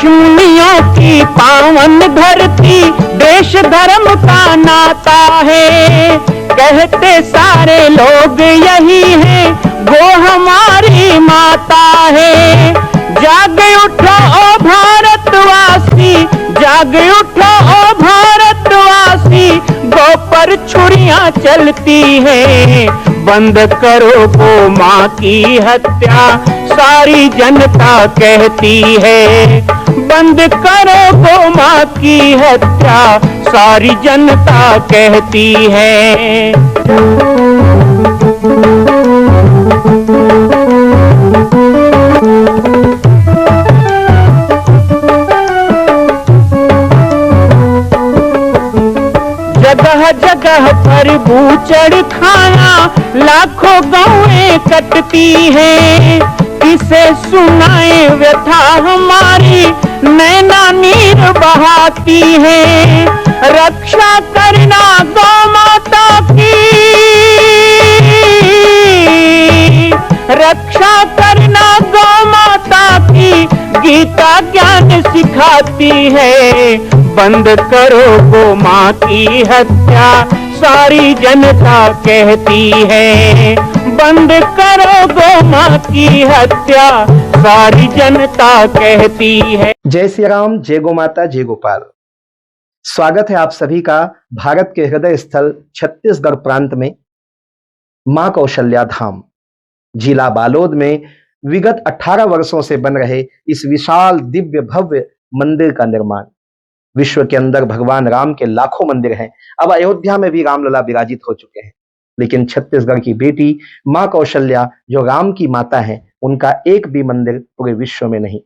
ऋषिमुनियों की पावन धरती, देश धर्म का नाता है। कहते सारे लोग यही है, वो हमारी माता है। जाग उठो ओ भारतवासी, जाग उठो ओ भारतवासी, गौ पर छुरियां चलती है। बंद करो गौ माँ की हत्या, सारी जनता कहती है। बंद करो गौ माँ की हत्या, सारी जनता कहती है। जगह जगह पर बूचड़ खाना, लाखों गौएं कटती हैं। किसे सुनाए व्यथा हमारी, नैना नीर बहाती है। रक्षा करना गौ माता की, रक्षा करना गौ माता की, गीता ज्ञान सिखाती है। बंद करो गौ माँ की हत्या, सारी जनता कहती है। बंद करो गौ माँ की हत्या, सारी जनता कहती है। जय श्री राम, जय गौ माता, जय गोपाल। स्वागत है आप सभी का भारत के हृदय स्थल छत्तीसगढ़ प्रांत में मां कौशल्या धाम जिला बालोद में विगत 18 वर्षों से बन रहे इस विशाल दिव्य भव्य मंदिर का निर्माण। विश्व के अंदर भगवान राम के लाखों मंदिर हैं। अब अयोध्या में भी रामलला विराजित हो चुके हैं, लेकिन छत्तीसगढ़ की बेटी मां कौशल्या जो राम की माता हैं, उनका एक भी मंदिर पूरे विश्व में नहीं।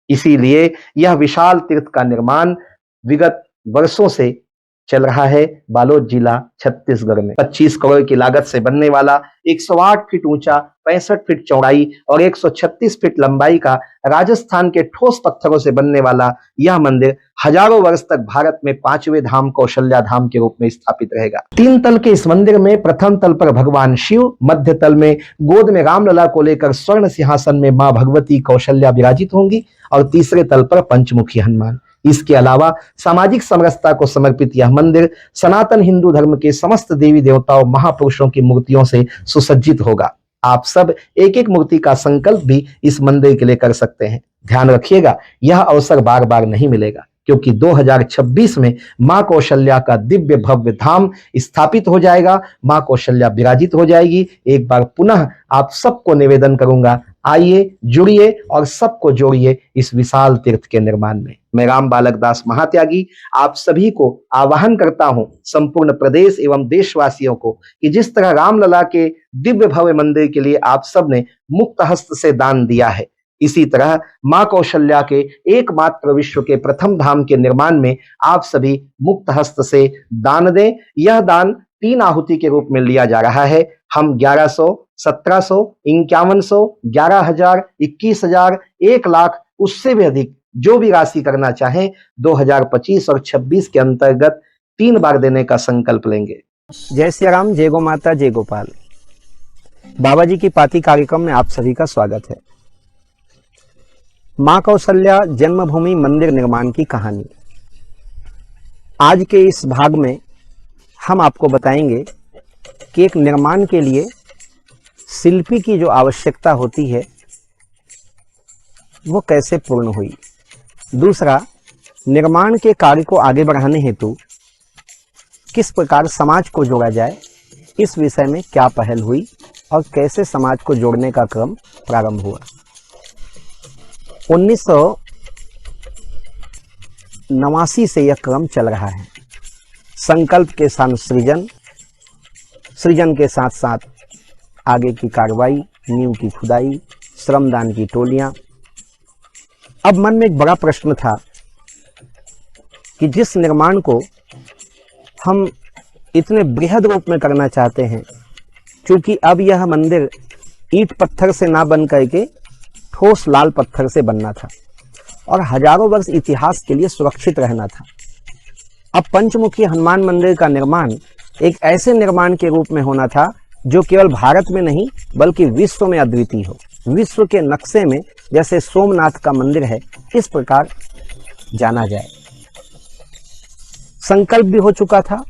इसीलिए यह विशाल तीर्थ का निर्माण विगत वर्षों से चल रहा है बालोद जिला छत्तीसगढ़ में। 25 करोड़ की लागत से बनने वाला 108 फीट ऊंचा, 65 फीट चौड़ाई और 136 फीट लंबाई का राजस्थान के ठोस पत्थरों से बनने वाला यह मंदिर हजारों वर्ष तक भारत में 5वें धाम कौशल्या धाम के रूप में स्थापित रहेगा। 3 तल के इस मंदिर में प्रथम तल पर भगवान शिव, मध्य तल में गोद में रामलला को लेकर स्वर्ण सिंहासन में मां भगवती कौशल्या विराजित होंगी और तीसरे तल पर पंचमुखी हनुमान। इसके अलावा सामाजिक समरसता को समर्पित यह मंदिर सनातन हिंदू धर्म के समस्त देवी देवताओं महापुरुषों की मूर्तियों से सुसज्जित होगा। आप सब एक एक मूर्ति का संकल्प भी इस मंदिर के लिए कर सकते हैं। ध्यान रखिएगा, यह अवसर बार बार नहीं मिलेगा, क्योंकि 2026 में मां कौशल्या का दिव्य भव्य धाम स्थापित हो जाएगा। मां कौशल्या विराजित हो जाएगी। एक बार पुनः आप सबको निवेदन करूंगा, आइए, जुड़िए और सबको जोड़िए इस विशाल तीर्थ के निर्माण में। मैं राम बालक दास महात्यागी आप सभी को आह्वान करता हूं, संपूर्ण प्रदेश एवं देशवासियों को, कि जिस तरह रामलला के दिव्य भव्य मंदिर के लिए आप सब ने मुक्त हस्त से दान दिया है, इसी तरह मां कौशल्या के एकमात्र विश्व के प्रथम धाम के निर्माण में आप सभी मुक्त हस्त से दान दें। यह दान 3 आहुति के रूप में लिया जा रहा है। हम 1100, 1700, 5100, 11,000, 21,000, 1 लाख, उससे भी अधिक जो भी राशि करना चाहें 2025 और 26 के अंतर्गत 3 बार देने का संकल्प लेंगे। जय श्री राम, जय गौ माता, जय गोपाल। बाबा जी की पाती कार्यक्रम में आप सभी का स्वागत है। मां कौशल्या जन्मभूमि मंदिर निर्माण की कहानी। आज के इस भाग में हम आपको बताएंगे कि एक निर्माण के लिए शिल्पी की जो आवश्यकता होती है वो कैसे पूर्ण हुई। दूसरा, निर्माण के कार्य को आगे बढ़ाने हेतु किस प्रकार समाज को जोड़ा जाए, इस विषय में क्या पहल हुई और कैसे समाज को जोड़ने का क्रम प्रारंभ हुआ। 1989 से यह क्रम चल रहा है। संकल्प के साथ सृजन के साथ साथ आगे की कार्रवाई, नींव की खुदाई, श्रमदान की टोलियां। अब मन में एक बड़ा प्रश्न था कि जिस निर्माण को हम इतने बृहद रूप में करना चाहते हैं, क्योंकि अब यह मंदिर ईंट पत्थर से ना बन करके ठोस लाल पत्थर से बनना था और हजारों वर्ष इतिहास के लिए सुरक्षित रहना था। अब पंचमुखी हनुमान मंदिर का निर्माण एक ऐसे निर्माण के रूप में होना था जो केवल भारत में नहीं बल्कि विश्व में अद्वितीय हो। विश्व के नक्शे में जैसे सोमनाथ का मंदिर है, इस प्रकार जाना जाए। संकल्प भी हो चुका था,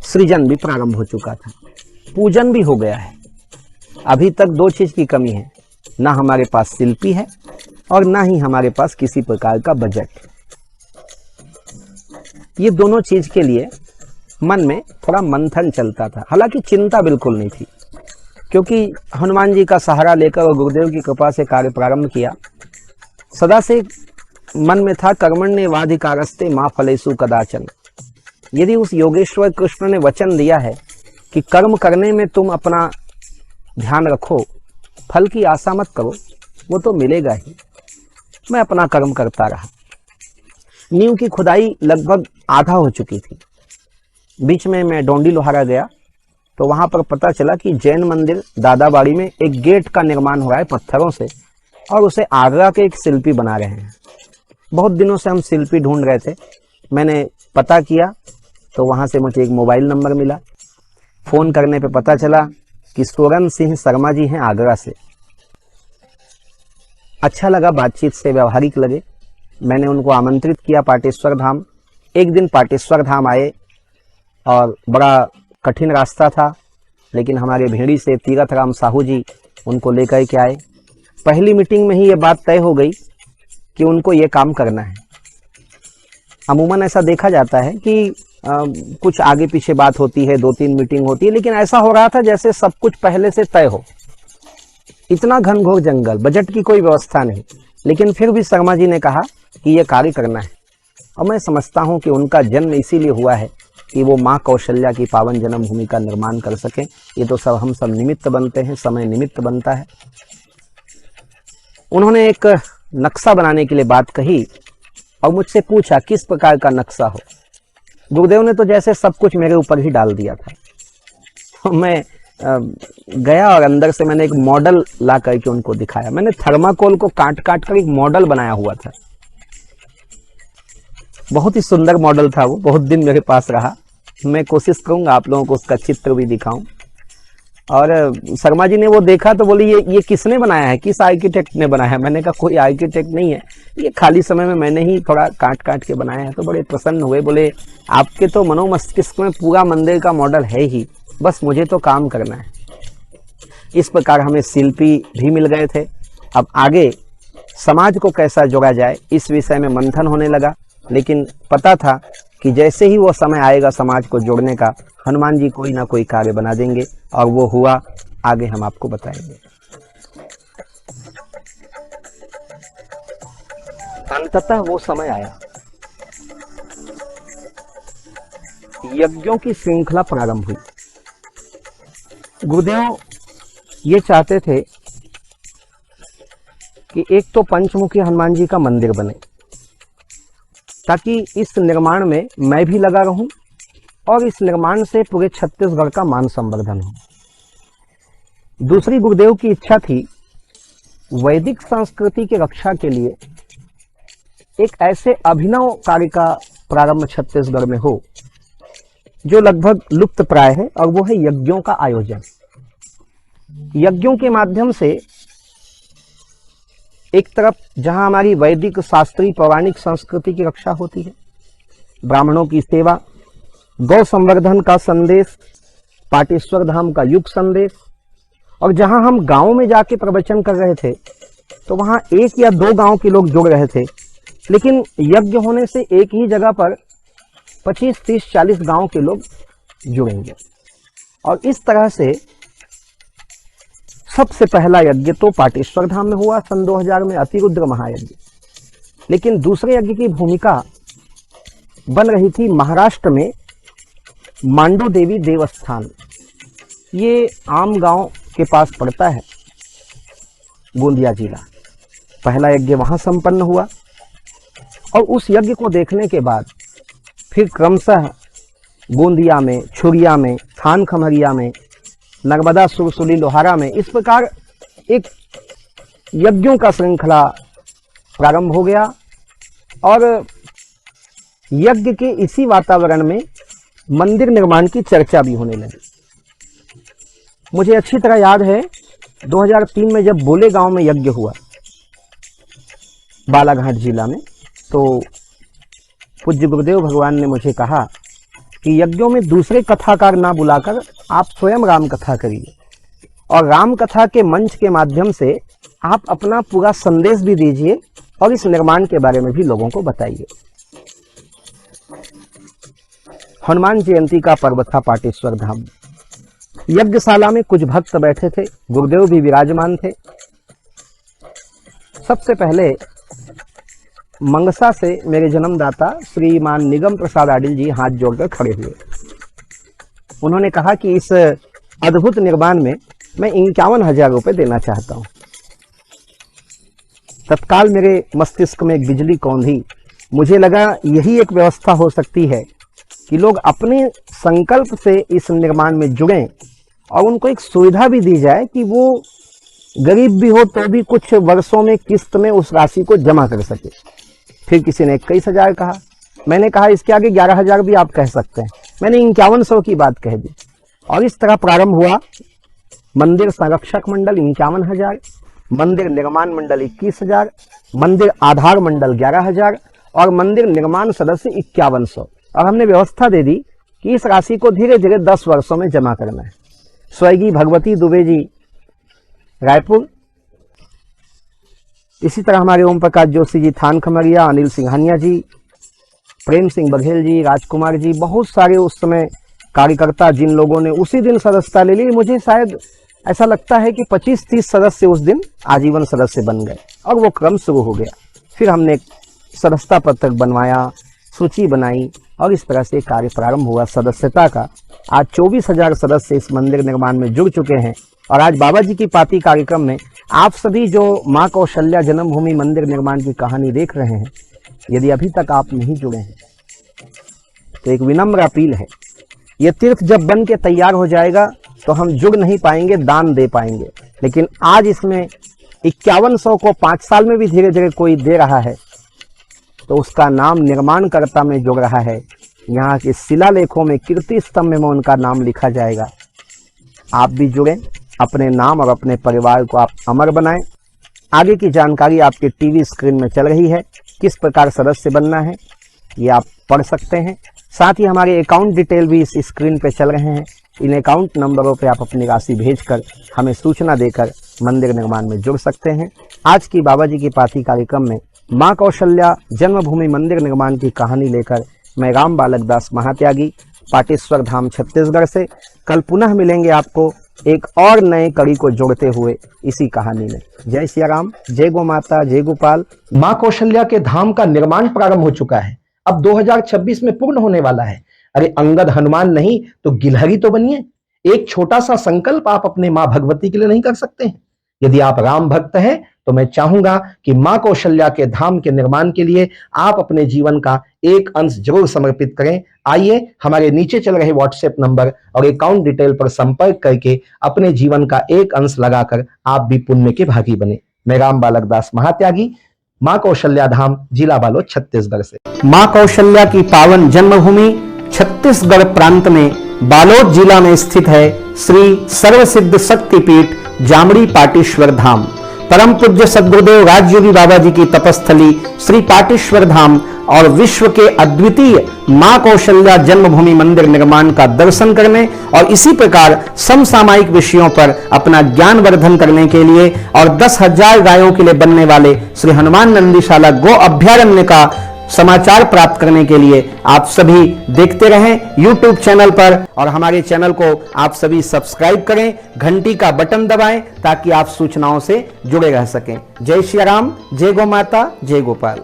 सृजन भी प्रारंभ हो चुका था, पूजन भी हो गया है। अभी तक दो चीज की कमी है, ना हमारे पास शिल्पी है और ना ही हमारे पास किसी प्रकार का बजट है। ये दोनों चीज के लिए मन में थोड़ा मंथन चलता था। हालांकि चिंता बिल्कुल नहीं थी, क्योंकि हनुमान जी का सहारा लेकर और गुरुदेव की कृपा से कार्य प्रारंभ किया। सदा से मन में था कर्मण्येवाधिकारस्ते मा फलेषु कदाचन। यदि उस योगेश्वर कृष्ण ने वचन दिया है कि कर्म करने में तुम अपना ध्यान रखो, फल की आशा मत करो, वो तो मिलेगा ही। मैं अपना कर्म करता रहा। नींव की खुदाई लगभग आधा हो चुकी थी। बीच में मैं डोंडी लोहारा गया तो वहां पर पता चला कि जैन मंदिर दादाबाड़ी में एक गेट का निर्माण हो रहा है पत्थरों से, और उसे आगरा के एक शिल्पी बना रहे हैं। बहुत दिनों से हम शिल्पी ढूंढ रहे थे। मैंने पता किया तो वहां से मुझे एक मोबाइल नंबर मिला। फोन करने पे पता चला कि सोरन सिंह शर्मा जी हैं आगरा से। अच्छा लगा, बातचीत से व्यवहारिक लगे। मैंने उनको आमंत्रित किया पाटेश्वर धाम। एक दिन पाटेश्वर धाम आए और बड़ा कठिन रास्ता था, लेकिन हमारे भेड़ी से तीरथ राम साहू जी उनको लेकर के आए। पहली मीटिंग में ही ये बात तय हो गई कि उनको ये काम करना है। अमूमन ऐसा देखा जाता है कि कुछ आगे पीछे बात होती है, 2-3 मीटिंग होती है, लेकिन ऐसा हो रहा था जैसे सब कुछ पहले से तय हो। इतना घनघोर जंगल, बजट की कोई व्यवस्था नहीं, लेकिन फिर भी शर्मा जी ने कहा कि ये कार्य करना है। और मैं समझता हूँ कि उनका जन्म इसीलिए हुआ है कि वो माँ कौशल्या की पावन जन्मभूमि का निर्माण कर सकें। ये तो सब हम सब निमित्त बनते हैं, समय निमित्त बनता है। उन्होंने एक नक्शा बनाने के लिए बात कही और मुझसे पूछा किस प्रकार का नक्शा हो। गुरुदेव ने तो जैसे सब कुछ मेरे ऊपर ही डाल दिया था। तो मैं गया और अंदर से मैंने एक मॉडल ला करके उनको दिखाया। मैंने थर्माकोल को काट काट कर एक मॉडल बनाया हुआ था। बहुत ही सुंदर मॉडल था वो, बहुत दिन मेरे पास रहा। मैं कोशिश करूंगा आप लोगों को उसका चित्र भी दिखाऊं। और शर्मा जी ने वो देखा तो बोले ये किसने बनाया है, किस आर्किटेक्ट ने बनाया है। मैंने कहा कोई आर्किटेक्ट नहीं है, ये खाली समय में मैंने ही थोड़ा काट काट के बनाया है। तो बड़े प्रसन्न हुए, बोले आपके तो मनोमस्तिष्क में पूरा मंदिर का मॉडल है ही, बस मुझे तो काम करना है। इस प्रकार हमें शिल्पी भी मिल गए थे। अब आगे समाज को कैसा जोड़ा जाए इस विषय में मंथन होने लगा, लेकिन पता था कि जैसे ही वो समय आएगा समाज को जोड़ने का, हनुमान जी कोई ना कोई कार्य बना देंगे, और वो हुआ। आगे हम आपको बताएंगे। अंततः वो समय आया, यज्ञों की श्रृंखला प्रारंभ हुई। गुरुदेव ये चाहते थे कि एक तो पंचमुखी हनुमान जी का मंदिर बने, ताकि इस निर्माण में मैं भी लगा रहूं और इस निर्माण से पूरे छत्तीसगढ़ का मान संवर्धन हो। दूसरी गुरुदेव की इच्छा थी वैदिक संस्कृति की रक्षा के लिए एक ऐसे अभिनव कार्य का प्रारंभ छत्तीसगढ़ में हो जो लगभग लुप्त प्राय है, और वो है यज्ञों का आयोजन। यज्ञों के माध्यम से एक तरफ जहां हमारी वैदिक शास्त्रीय पौराणिक संस्कृति की रक्षा होती है, ब्राह्मणों की सेवा, गौ संवर्धन का संदेश, पाटेश्वर धाम का युग संदेश, और जहां हम गांव में जाके प्रवचन कर रहे थे तो वहां 1 या 2 गांव के लोग जुड़ रहे थे, लेकिन यज्ञ होने से एक ही जगह पर 25, 30, 40 गांव के लोग जुड़ेंगे। और इस तरह से सबसे पहला यज्ञ तो पाटेश्वर धाम में हुआ सन 2000 में, अतिरुद्र महायज्ञ। लेकिन दूसरे यज्ञ की भूमिका बन रही थी महाराष्ट्र में मांडू देवी देवस्थान। ये आम गांव के पास पड़ता है, गोंदिया जिला। पहला यज्ञ वहां संपन्न हुआ, और उस यज्ञ को देखने के बाद फिर क्रमशः गोंदिया में, छुरिया में, थान खमरिया में, नर्मदा, सुरसुली, लोहारा में, इस प्रकार एक यज्ञों का श्रृंखला प्रारंभ हो गया। और यज्ञ के इसी वातावरण में मंदिर निर्माण की चर्चा भी होने लगी। मुझे अच्छी तरह याद है 2003 में जब बोले गांव में यज्ञ हुआ बालाघाट जिला में, तो पूज्य गुरुदेव भगवान ने मुझे कहा कि यज्ञों में दूसरे कथाकार ना बुलाकर आप स्वयं राम कथा करिए और राम कथा के मंच के माध्यम से आप अपना पूरा संदेश भी दीजिए और इस निर्माण के बारे में भी लोगों को बताइए। हनुमान जयंती का पर्व था पाटेश्वर धाम। यज्ञशाला में कुछ भक्त बैठे थे, गुरुदेव भी विराजमान थे। सबसे पहले मंगसा से मेरे जन्मदाता श्रीमान निगम प्रसाद आडिल जी हाथ जोड़कर खड़े हुए। उन्होंने कहा कि इस अद्भुत निर्माण में मैं 51,000 रुपये देना चाहता हूं। तत्काल मेरे मस्तिष्क में एक बिजली कौंधी। मुझे लगा यही एक व्यवस्था हो सकती है कि लोग अपने संकल्प से इस निर्माण में जुड़ें और उनको एक सुविधा भी दी जाए कि वो गरीब भी हो तो भी कुछ वर्षों में किस्त में उस राशि को जमा कर सके। फिर किसी ने 21,000 कहा। मैंने कहा इसके आगे 11,000 भी आप कह सकते हैं। मैंने 5100 की बात कह दी और इस तरह प्रारंभ हुआ। मंदिर संरक्षक मंडल 51,000, मंदिर निर्माण मंडल 21,000, मंदिर आधार मंडल 11,000 और मंदिर निर्माण सदस्य 5100। और हमने व्यवस्था दे दी कि इस राशि को धीरे धीरे 10 वर्षों में जमा करना है। स्वर्गीय भगवती दुबे जी रायपुर, इसी तरह हमारे ओम प्रकाश जोशी जी थान खमरिया, अनिल सिंघानिया जी, प्रेम सिंह बघेल जी, राजकुमार जी, बहुत सारे उस समय कार्यकर्ता जिन लोगों ने उसी दिन सदस्यता ले ली। मुझे शायद ऐसा लगता है कि 25-30 सदस्य उस दिन आजीवन सदस्य बन गए और वो क्रम शुरू हो गया। फिर हमने सदस्यता पत्रक बनवाया, सूची बनाई और इस तरह से कार्य प्रारंभ हुआ सदस्यता का। आज 24,000 सदस्य इस मंदिर निर्माण में जुड़ चुके हैं और आज बाबा जी की पाती कार्यक्रम में आप सभी जो माँ कौशल्या जन्मभूमि मंदिर निर्माण की कहानी देख रहे हैं, यदि अभी तक आप नहीं जुड़े हैं तो एक विनम्र अपील है। ये तीर्थ जब बन के तैयार हो जाएगा तो हम जुड़ नहीं पाएंगे, दान दे पाएंगे, लेकिन आज इसमें 5100 को 5 साल में भी धीरे धीरे कोई दे रहा है तो उसका नाम निर्माणकर्ता में जुड़ रहा है। यहाँ के शिलालेखों में कीर्ति स्तंभ में उनका नाम लिखा जाएगा। आप भी जुड़ें, अपने नाम और अपने परिवार को आप अमर बनाएं। आगे की जानकारी आपके टीवी स्क्रीन में चल रही है। किस प्रकार सदस्य बनना है ये आप पढ़ सकते हैं। साथ ही हमारे अकाउंट डिटेल भी इस स्क्रीन पे चल रहे हैं। इन अकाउंट नंबरों पे आप अपनी राशि भेजकर हमें सूचना देकर मंदिर निर्माण में जुड़ सकते हैं। आज की बाबा जी की पाती कार्यक्रम में माँ कौशल्या जन्मभूमि मंदिर निर्माण की कहानी लेकर मैं राम बालक दास महात्यागी, पाटेश्वर धाम छत्तीसगढ़ से कल पुनः मिलेंगे आपको एक और नए कड़ी को जोड़ते हुए इसी कहानी में। जय सिया राम, जय गो माता, जय गोपाल। मां कौशल्या के धाम का निर्माण प्रारंभ हो चुका है, अब 2026 में पूर्ण होने वाला है। अरे अंगद हनुमान नहीं तो गिलहरी तो बनिए। एक छोटा सा संकल्प आप अपने मां भगवती के लिए नहीं कर सकते हैं? यदि आप राम भक्त हैं तो मैं चाहूंगा कि मां कौशल्या के धाम के निर्माण के लिए आप अपने जीवन का एक अंश जरूर समर्पित करें। आइए हमारे नीचे चल रहे व्हाट्सएप नंबर और अकाउंट डिटेल पर संपर्क करके अपने जीवन का एक अंश लगाकर आप भी पुण्य के भागी बने। मैं राम बालक दास महात्यागी, मां कौशल्या धाम, जिला बालोद, छत्तीसगढ़ से। माँ कौशल्या की पावन जन्मभूमि छत्तीसगढ़ प्रांत में बालोद जिला में स्थित है श्री सर्वसिद्ध शक्तिपीठ जामड़ी पाटेश्वर धाम। परम पूज्य सद्गुरुदेव राजयोगी बाबा जी की तपस्थली श्री पाटेश्वर धाम और विश्व के अद्वितीय मां कौशल्या जन्मभूमि मंदिर निर्माण का दर्शन करने और इसी प्रकार समसामयिक विषयों पर अपना ज्ञान वर्धन करने के लिए और 10,000 गायों के लिए बनने वाले श्री हनुमान नंदीशाला गो अभ्यारण्य का समाचार प्राप्त करने के लिए आप सभी देखते रहें YouTube चैनल पर और हमारे चैनल को आप सभी सब्सक्राइब करें, घंटी का बटन दबाएं ताकि आप सूचनाओं से जुड़े रह सकें। जय श्री राम, जय गो माता, जय गोपाल।